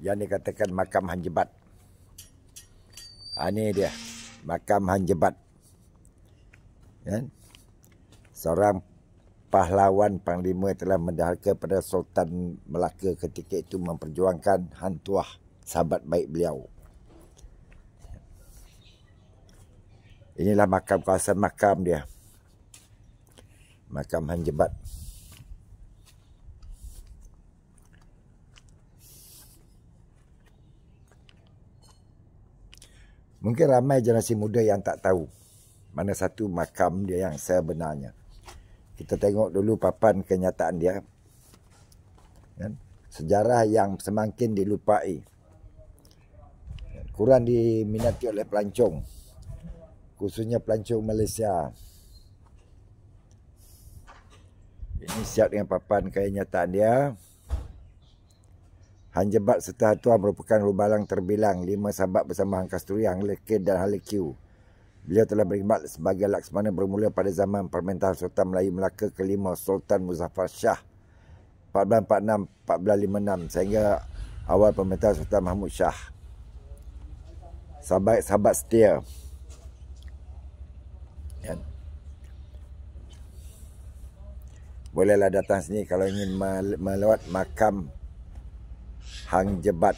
yang dikatakan makam Han Jebat. Ini dia, makam Han Jebat. Kan? Seorang pahlawan panglima telah mendaharka pada Sultan Melaka ketika itu memperjuangkan Hang Tuah, sahabat baik beliau. Inilah makam, kawasan makam dia. Makam Han Jebat. Mungkin ramai generasi muda yang tak tahu mana satu makam dia yang sebenarnya. Kita tengok dulu papan kenyataan dia. Kan? Sejarah yang semakin dilupai. Kurang diminati oleh pelancong. Khususnya pelancong Malaysia. Ini siap dengan papan kenyataan dia. Han Jebat serta Tuah merupakan rubalang terbilang 5 sahabat bersama Hang Kasturi, Hang Lekir dan Hang Lekiu. Beliau telah berkhidmat sebagai Laksmana bermula pada zaman Pemerintahan Sultan Melayu Melaka kelima Sultan Muzaffar Shah 1446-1456 sehingga awal Pemerintahan Sultan Mahmud Shah. Sahabat setia. Ya. Bolehlah datang sini kalau ingin melawat makam Hang Jebat.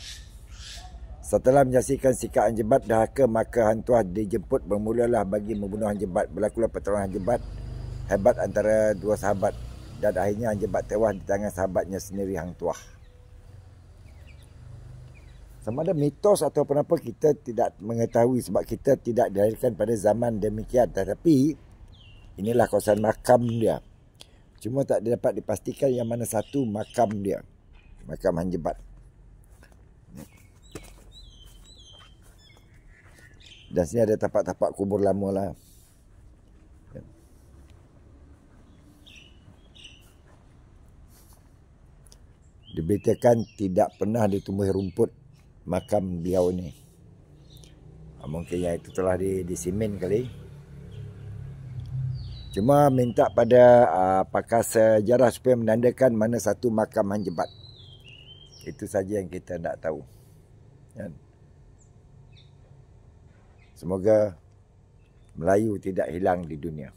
Setelah menyaksikan sikap Hang Jebat dahaka, maka Hang Tuah dijemput bermulalah bagi membunuh Hang Jebat. Berlakulah pertarungan Hang Jebat hebat antara dua sahabat dan akhirnya Hang Jebat tewas di tangan sahabatnya sendiri, Hang Tuah. Sama ada mitos atau apa kita tidak mengetahui sebab kita tidak dilahirkan pada zaman demikian. Tetapi inilah kawasan makam dia. Cuma tak dapat dipastikan yang mana satu makam dia. Makam Hang Jebat. Dan sini ada tapak-tapak kubur lama lah. Diberitakan tidak pernah ditumbuhi rumput makam beliau ni. Mungkin yang itu telah disimen kali. Cuma minta pada pakar sejarah supaya menandakan mana satu makam Hang Jebat. Itu saja yang kita nak tahu. Kan? Semoga Melayu tidak hilang di dunia.